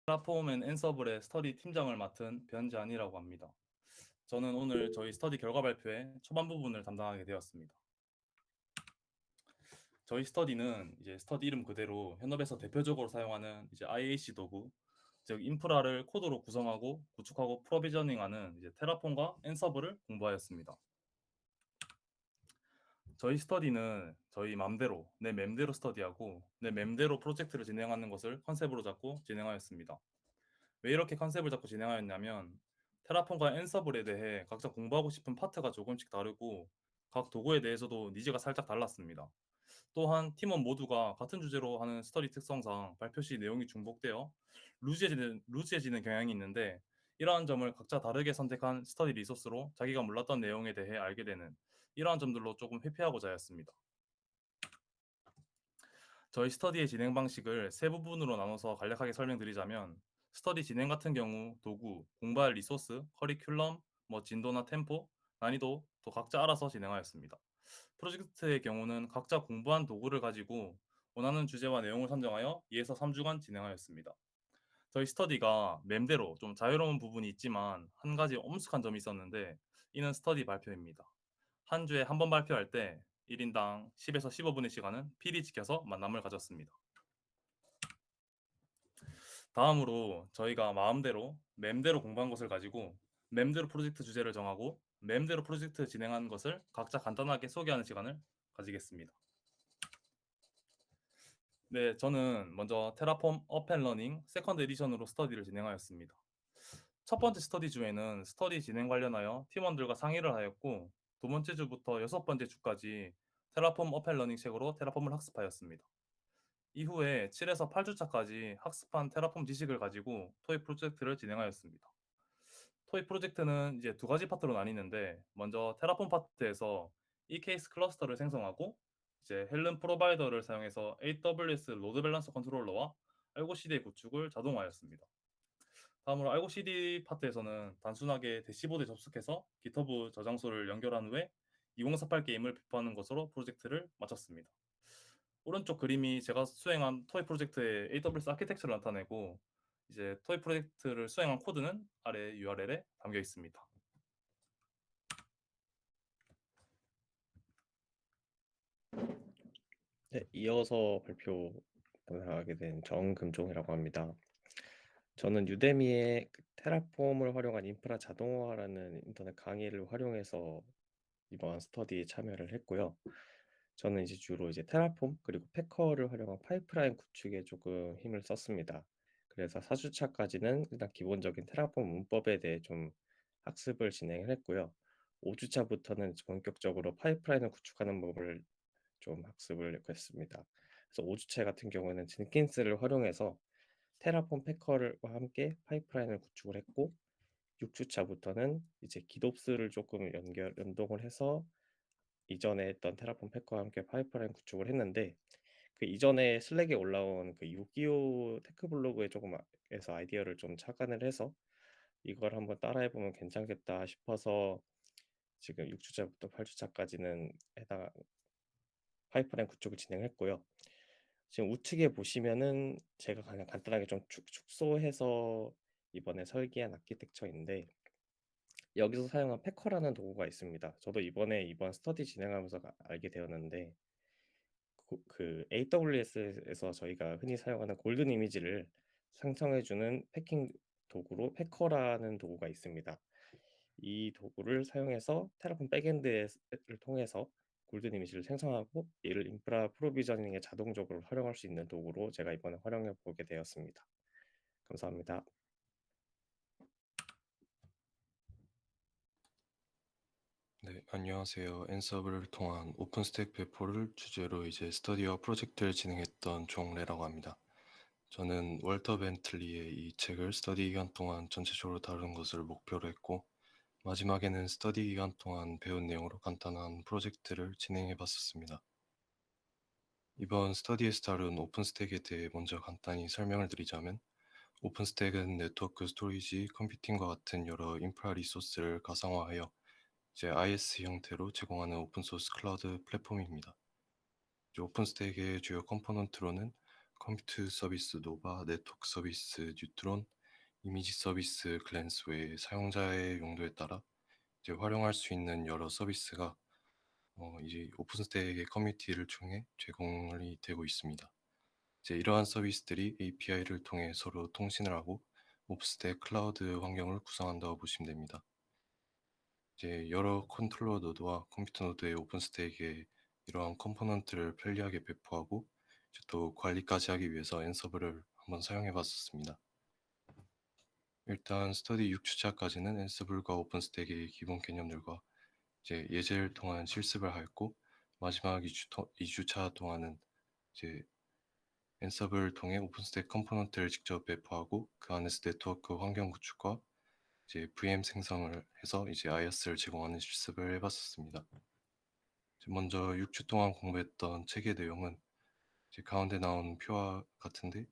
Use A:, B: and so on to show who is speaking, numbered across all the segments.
A: 테라폼 앤 앤서블의 스터디 팀장을 맡은 변재한이라고 합니다. 저는 오늘 저희 스터디 결과 발표의 초반 부분을 담당하게 되었습니다. 저희 스터디는 이제 스터디 이름 그대로 현업에서 대표적으로 사용하는 이제 IAC 도구, 즉 인프라를 코드로 구성하고 구축하고 프로비저닝하는 이제 테라폼과 앤서블을 공부하였습니다. 저희 스터디는 저희 맘대로 내 맴대로 스터디하고 내 맴대로 프로젝트를 진행하는 것을 컨셉으로 잡고 진행하였습니다. 왜 이렇게 컨셉을 잡고 진행하였냐면 테라폼과 앤서블에 대해 각자 공부하고 싶은 파트가 조금씩 다르고 각 도구에 대해서도 니즈가 살짝 달랐습니다. 또한 팀원 모두가 같은 주제로 하는 스터디 특성상 발표 시 내용이 중복되어 루즈해지는 경향이 있는데 이러한 점을 각자 다르게 선택한 스터디 리소스로 자기가 몰랐던 내용에 대해 알게 되는 이러한 점들로 조금 회피하고자 하였습니다. 저희 스터디의 진행 방식을 세 부분으로 나눠서 간략하게 설명드리자면 스터디 진행 같은 경우 도구, 공부할 리소스, 커리큘럼, 진도나 템포, 난이도 또 각자 알아서 진행하였습니다. 프로젝트의 경우는 각자 공부한 도구를 가지고 원하는 주제와 내용을 선정하여 2에서 3주간 진행하였습니다. 저희 스터디가 맴대로 좀 자유로운 부분이 있지만 한 가지 엄숙한 점이 있었는데 이는 스터디 발표입니다. 한 주에 한 번 발표할 때 1인당 10에서 15분의 시간은 필히 지켜서 만남을 가졌습니다. 다음으로 저희가 마음대로 맴대로 공부한 것을 가지고 맴대로 프로젝트 주제를 정하고 맴대로 프로젝트 진행한 것을 각자 간단하게 소개하는 시간을 가지겠습니다. 네, 저는 먼저 테라폼 어펜러닝 세컨드 에디션으로 스터디를 진행하였습니다. 첫 번째 스터디 주에는 스터디 진행 관련하여 팀원들과 상의를 하였고 두 번째 주부터 여섯 번째 주까지 테라폼 어펜러닝 책으로 테라폼을 학습하였습니다. 이후에 7에서 8주차까지 학습한 테라폼 지식을 가지고 토익 프로젝트를 진행하였습니다. 토익 프로젝트는 이제 두 가지 파트로 나뉘는데 먼저 테라폼 파트에서 EKS 클러스터를 생성하고 이제 헬름 프로바이더를 사용해서 AWS 로드 밸런서 컨트롤러와 알고 CD의 구축을 자동화하였습니다. 다음으로 알고 CD 파트에서는 단순하게 대시보드에 접속해서 GitHub 저장소를 연결한 후에 2048 게임을 배포하는 것으로 프로젝트를 마쳤습니다. 오른쪽 그림이 제가 수행한 토이 프로젝트의 AWS 아키텍처를 나타내고 이제 토이 프로젝트를 수행한 코드는 아래 URL에 담겨 있습니다.
B: 네, 이어서 발표 담당하게 된 정금종이라고 합니다. 저는 유데미의 테라폼을 활용한 인프라 자동화라는 인터넷 강의를 활용해서 이번 스터디에 참여를 했고요. 저는 이제 주로 테라폼 그리고 패커를 활용한 파이프라인 구축에 조금 힘을 썼습니다. 그래서 4주차까지는 일단 기본적인 테라폼 문법에 대해 좀 학습을 진행을 했고요. 5주차부터는 본격적으로 파이프라인을 구축하는 법을 좀 학습을 했습니다. 그래서 5주차 같은 경우에는 젠킨스를 활용해서 테라폼 패커와 함께 파이프라인을 구축을 했고 6주차부터는 이제 기놉스를 조금 연동을 해서 이전에 했던 테라폼 패커와 함께 파이프라인 구축을 했는데 그 이전에 슬랙에 올라온 그 625 테크 블로그에 조금 에서 아이디어를 좀 착안을 해서 이걸 한번 따라해 보면 괜찮겠다 싶어서 지금 6주차부터 8주차까지는 해당 파이프라인 구축을 진행했고요. 지금 우측에 보시면은 제가 그냥 간단하게 좀 축소해서 이번에 설계한 아키텍처인데 여기서 사용한 패커라는 도구가 있습니다. 저도 이번 스터디 진행하면서 알게 되었는데 그 AWS에서 저희가 흔히 사용하는 골든 이미지를 생성해주는 패킹 도구로 패커라는 도구가 있습니다. 이 도구를 사용해서 테라폼 백엔드를 통해서 골든 이미지를 생성하고 이를 인프라 프로비저닝에 자동적으로 활용할 수 있는 도구로 제가 이번에 활용해 보게 되었습니다. 감사합니다.
C: 네, 안녕하세요. 앤서블을 통한 오픈스택 배포를 주제로 이제 스터디와 프로젝트를 진행했던 종래라고 합니다. 저는 월터 벤틀리의 이 책을 스터디 기간 동안 전체적으로 다루는 것을 목표로 했고 마지막에는 스터디 기간 동안 배운 내용으로 간단한 프로젝트를 진행해 봤었습니다. 이번 스터디에서 다룬 오픈스택에 대해 먼저 간단히 설명을 드리자면 오픈스택은 네트워크 스토리지, 컴퓨팅과 같은 여러 인프라 리소스를 가상화하여 이제 IS 형태로 제공하는 오픈소스 클라우드 플랫폼입니다. 오픈스택의 주요 컴포넌트로는 컴퓨트 서비스 노바, 네트워크 서비스 뉴트론, 이미지 서비스 글랜스 외에 사용자의 용도에 따라 이제 활용할 수 있는 여러 서비스가 이제 오픈스택의 커뮤니티를 통해 제공이 되고 있습니다. 이제 이러한 서비스들이 API를 통해 서로 통신을 하고 오픈스택 클라우드 환경을 구성한다고 보시면 됩니다. 이제 여러 컨트롤러 노드와 컴퓨터 노드의 오픈스택에 이러한 컴포넌트를 편리하게 배포하고 이제 또 관리까지 하기 위해서 앤서블을 한번 사용해 봤었습니다. 일단 스터디 6주차까지는 앤서블과 오픈스택의 기본 개념들과 이제 예제를 통한 실습을 하였고 마지막 2주차 동안은 이제 앤서블을 통해 오픈스택 컴포넌트를 직접 배포하고 그 안에서 네트워크 환경 구축과 이제 VM 생성을 해서 이제 IaaS를 제공하는 실습을 해봤었습니다. 먼저 6주 동안 공부했던 책의 내용은 이제 가운데 나온 표와 같은데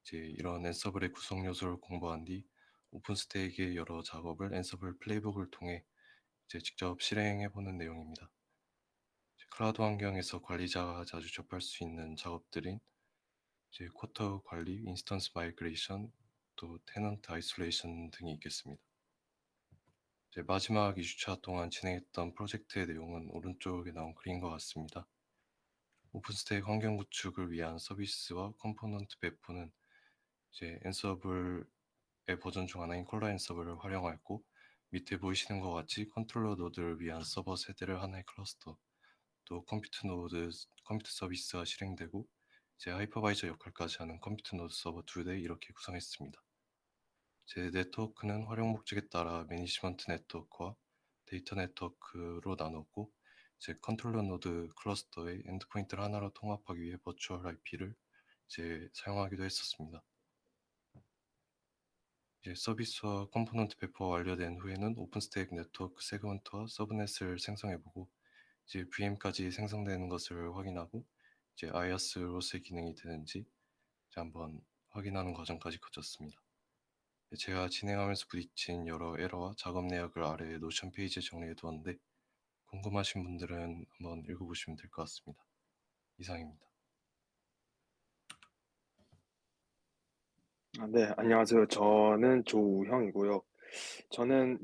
C: 이제 이런 앤서블의 구성 요소를 공부한 뒤 오픈스택의 여러 작업을 앤서블 플레이북을 통해 이제 직접 실행해보는 내용입니다. 클라우드 환경에서 관리자가 자주 접할 수 있는 작업들인 이제 쿼터 관리, 인스턴스 마이그레이션, 또 테넌트 아이솔레이션 등이 있겠습니다. 이제 마지막 2주차 동안 진행했던 프로젝트의 내용은 오른쪽에 나온 그림과 같습니다. 오픈스택 환경 구축을 위한 서비스와 컴포넌트 배포는 이제 앤서블의 버전 중 하나인 콜라 앤서블을 활용하였고 밑에 보이시는 것 같이 컨트롤러 노드를 위한 서버 세대를 하나의 클러스터, 또 컴퓨터 서비스가 실행되고 이제 하이퍼바이저 역할까지 하는 컴퓨터 노드 서버 2대 이렇게 구성했습니다. 제 네트워크는 활용 목적에 따라 매니지먼트 네트워크와 데이터 네트워크로 나눴고 이제 컨트롤러 노드 클러스터의 엔드포인트를 하나로 통합하기 위해 버추얼 IP를 이제 사용하기도 했었습니다. 이제 서비스와 컴포넌트 배포가 완료된 후에는 오픈스택 네트워크 세그먼트와 서브넷을 생성해보고 이제 VM까지 생성되는 것을 확인하고 이제 IaaS 로스의 기능이 되는지 이제 한번 확인하는 과정까지 거쳤습니다. 제가 진행하면서 부딪힌 여러 에러와 작업 내역을 아래 노션 페이지에 정리해 두었는데 궁금하신 분들은 한번 읽어보시면 될 것 같습니다. 이상입니다.
D: 네, 안녕하세요. 저는 조우형이고요. 저는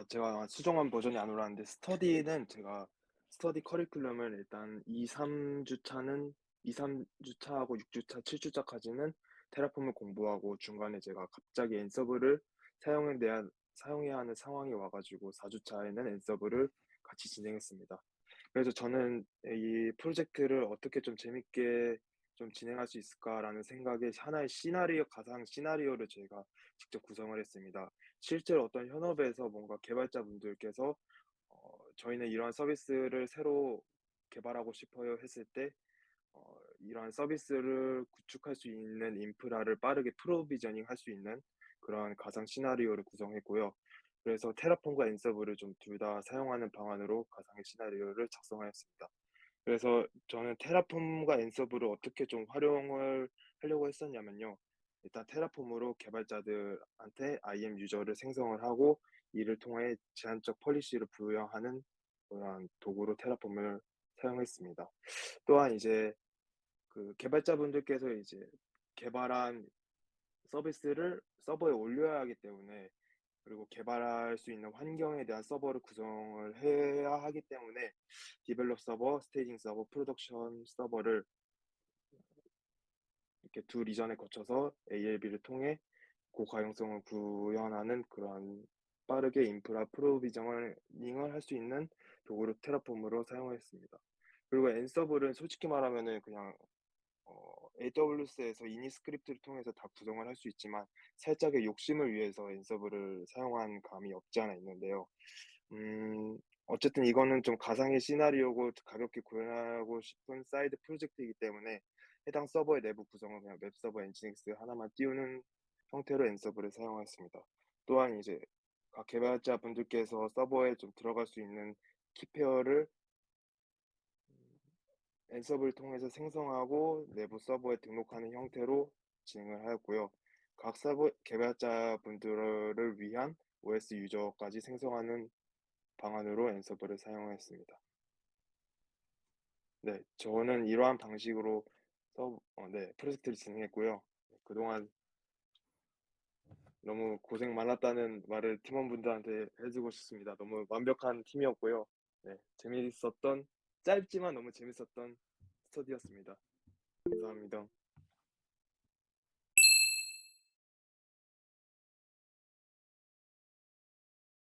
D: 제가 수정한 버전이 안 올라왔는데, 스터디 커리큘럼을 일단 3주차하고 6주차, 7주차까지는 테라폼을 공부하고 중간에 제가 갑자기 앤서블을 사용해야 하는 상황이 와가지고 4주차에는 앤서블을 같이 진행했습니다. 그래서 저는 이 프로젝트를 어떻게 좀 재밌게 좀 진행할 수 있을까라는 생각에 하나의 가상 시나리오를 저희가 직접 구성을 했습니다. 실제로 어떤 현업에서 뭔가 개발자분들께서 저희는 이러한 서비스를 새로 개발하고 싶어요 했을 때 이러한 서비스를 구축할 수 있는 인프라를 빠르게 프로비저닝 할 수 있는 그러한 가상 시나리오를 구성했고요. 그래서 테라폼과 앤서블을 좀 둘 다 사용하는 방안으로 가상의 시나리오를 작성하였습니다. 그래서 저는 테라폼과 앤서블을 어떻게 좀 활용을 하려고 했었냐면요. 일단 테라폼으로 개발자들한테 IAM 유저를 생성을 하고 이를 통해 제한적 폴리시를 부여하는 그런 도구로 테라폼을 사용했습니다. 또한 이제 그 개발자분들께서 이제 개발한 서비스를 서버에 올려야 하기 때문에, 그리고 개발할 수 있는 환경에 대한 서버를 구성을 해야 하기 때문에 디벨롭 서버, 스테이징 서버, 프로덕션 서버를 이렇게 두 리전에 거쳐서 ALB를 통해 고가용성을 구현하는 그런 빠르게 인프라 프로비저닝을 할 수 있는 도구로 테라폼으로 사용했습니다. 그리고 앤서블은 솔직히 말하면은 그냥 AWS에서 이니 스크립트를 통해서 다 구성을 할 수 있지만 살짝의 욕심을 위해서 앤서블을 사용한 감이 없지 않아 있는데요. 어쨌든 이거는 좀 가상의 시나리오고 가볍게 구현하고 싶은 사이드 프로젝트이기 때문에 해당 서버의 내부 구성은 그냥 웹서버 엔지닉스 하나만 띄우는 형태로 앤서블을 사용했습니다. 또한 이제 각 개발자분들께서 서버에 좀 들어갈 수 있는 키페어를 앤서블을 통해서 생성하고 내부 서버에 등록하는 형태로 진행을 하였고요. 각 서버 개발자분들을 위한 OS 유저까지 생성하는 방안으로 앤서블을 사용했습니다. 네, 저는 이러한 방식으로 프로젝트를 진행했고요. 그동안 너무 고생 많았다는 말을 팀원분들한테 해주고 싶습니다. 너무 완벽한 팀이었고요. 네, 짧지만 너무 재밌었던 스터디였습니다. 감사합니다.